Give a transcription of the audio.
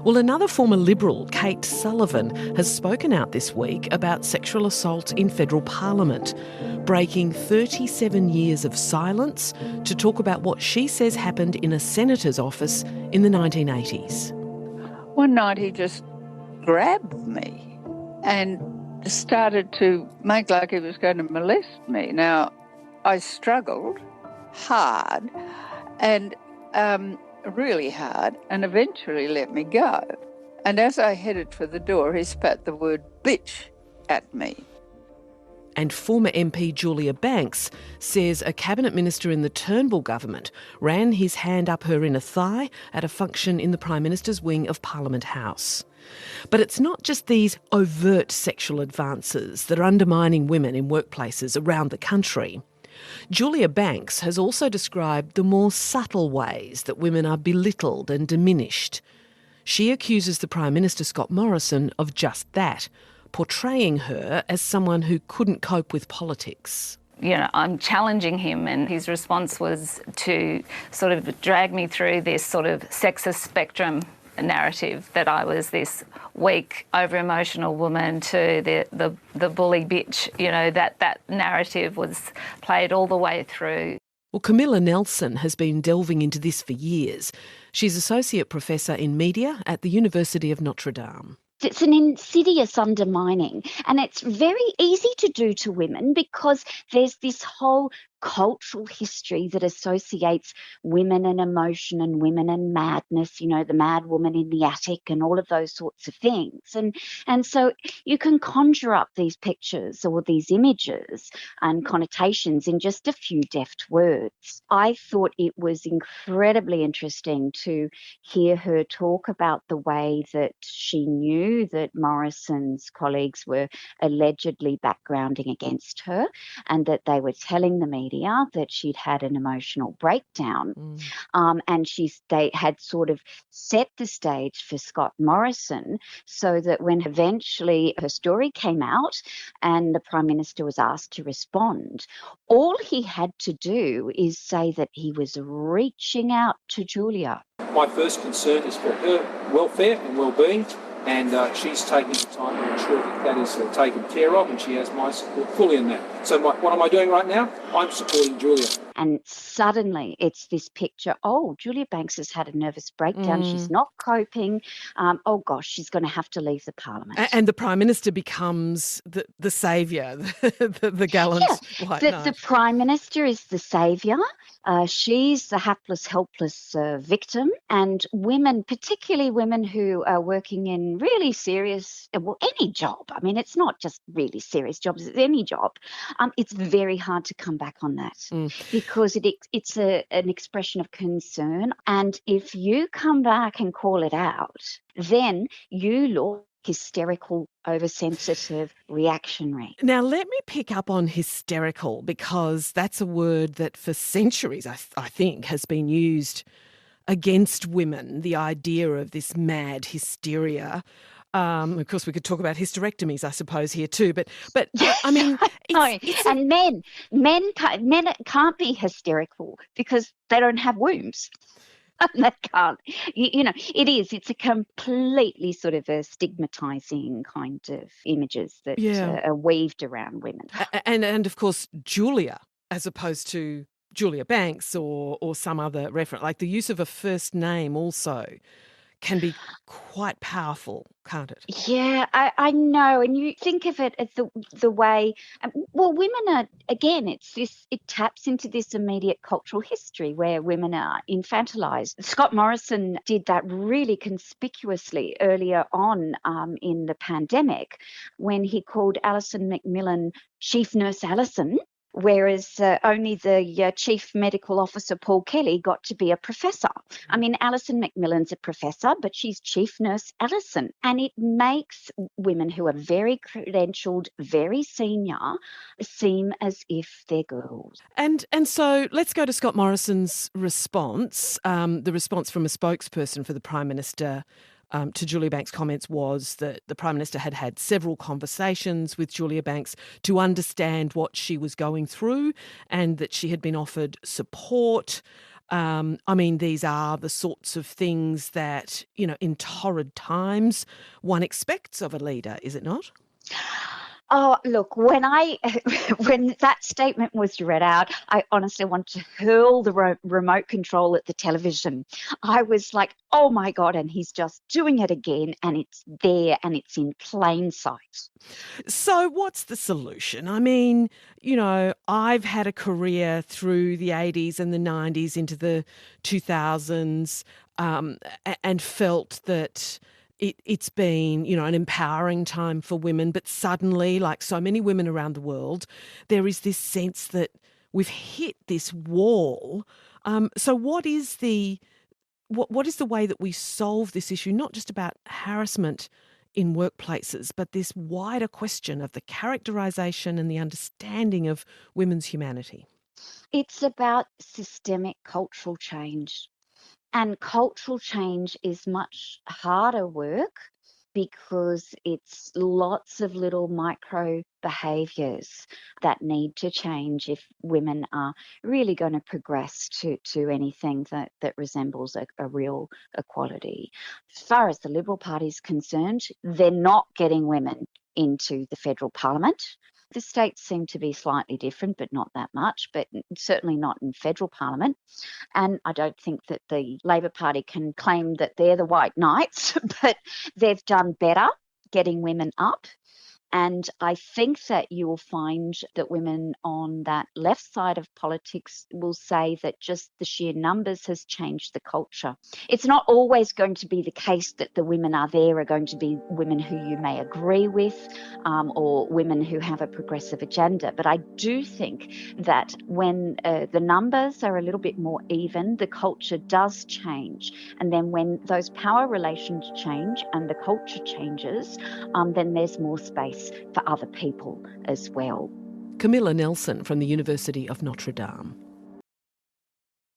Well, another former Liberal, Kate Sullivan, has spoken out this week about sexual assault in federal parliament, breaking 37 years of silence to talk about what she says happened in a senator's office in the 1980s. One night he just grabbed me and started to make like he was going to molest me. Now, I struggled hard and really hard, and eventually let me go. And as I headed for the door, he spat the word bitch at me. And former MP Julia Banks says a cabinet minister in the Turnbull government ran his hand up her inner thigh at a function in the Prime Minister's wing of Parliament House. But it's not just these overt sexual advances that are undermining women in workplaces around the country. Julia Banks has also described the more subtle ways that women are belittled and diminished. She accuses the Prime Minister, Scott Morrison, of just that, portraying her as someone who couldn't cope with politics. You know, I'm challenging him, and his response was to sort of drag me through this sort of sexist spectrum narrative that I was this weak, over-emotional woman to the bully bitch. You know, that narrative was played all the way through. Well, Camilla Nelson has been delving into this for years. She's Associate Professor in Media at the University of Notre Dame. It's an insidious undermining, and it's very easy to do to women because there's this whole cultural history that associates women and emotion and women and madness, you know, the mad woman in the attic and all of those sorts of things. And so you can conjure up these pictures or these images and connotations in just a few deft words. I thought it was incredibly interesting to hear her talk about the way that she knew that Morrison's colleagues were allegedly backgrounding against her and that they were telling the media that she'd had an emotional breakdown. And they had sort of set the stage for Scott Morrison so that when eventually her story came out and the Prime Minister was asked to respond, all he had to do is say that he was reaching out to Julia. My first concern is for her welfare and well-being, and she's taking the time to ensure that is taken care of, and she has my support fully in that. So what am I doing right now? I'm supporting Julia. And suddenly it's this picture, oh, Julia Banks has had a nervous breakdown, she's not coping, oh gosh, she's going to have to leave the Parliament. And the Prime Minister becomes the saviour, the gallant white knight. The Prime Minister is the saviour. She's the hapless, helpless victim. And women, particularly women who are working in really serious, any job. I mean, it's not just really serious jobs, it's any job. It's very hard to come back on that because it's an expression of concern. And if you come back and call it out, then you look hysterical, oversensitive, reactionary. Now, let me pick up on hysterical because that's a word that for centuries, I think, has been used against women, the idea of this mad hysteria. Of course, we could talk about hysterectomies, I suppose, here too. But I mean, and men can't be hysterical because they don't have wombs. They can't. It's a completely sort of a stigmatising kind of images that are weaved around women. And of course, Julia, as opposed to Julia Banks or some other reference, like the use of a first name also can be quite powerful, can't it? Yeah, I know. And you think of it as the way, women are, again, it taps into this immediate cultural history where women are infantilized. Scott Morrison did that really conspicuously earlier on in the pandemic when he called Alison Macmillan Chief Nurse Alison, whereas only the Chief Medical Officer, Paul Kelly, got to be a professor. I mean, Alison Macmillan's a professor, but she's Chief Nurse Alison. And it makes women who are very credentialed, very senior, seem as if they're girls. And so let's go to Scott Morrison's response. The response from a spokesperson for the Prime Minister to Julia Banks' comments was that the Prime Minister had had several conversations with Julia Banks to understand what she was going through and that she had been offered support. I mean, these are the sorts of things that, in torrid times one expects of a leader, is it not? Oh, look, when when that statement was read out, I honestly wanted to hurl the remote control at the television. I was like, oh my God, and he's just doing it again, and it's there and it's in plain sight. So what's the solution? I mean, I've had a career through the 80s and the 90s into the 2000s, and felt that it's been, an empowering time for women. But suddenly, like so many women around the world, there is this sense that we've hit this wall. So what is the way that we solve this issue, not just about harassment in workplaces, but this wider question of the characterisation and the understanding of women's humanity? It's about systemic cultural change. And cultural change is much harder work because it's lots of little micro behaviours that need to change if women are really going to progress to anything that resembles a real equality. As far as the Liberal Party is concerned, they're not getting women into the federal parliament. The states seem to be slightly different, but not that much, but certainly not in federal parliament. And I don't think that the Labor Party can claim that they're the white knights, but they've done better getting women up. And I think that you will find that women on that left side of politics will say that just the sheer numbers has changed the culture. It's not always going to be the case that the women are going to be women who you may agree with, or women who have a progressive agenda. But I do think that when the numbers are a little bit more even, the culture does change. And then when those power relations change and the culture changes, then there's more space for other people as well. Camilla Nelson from the University of Notre Dame.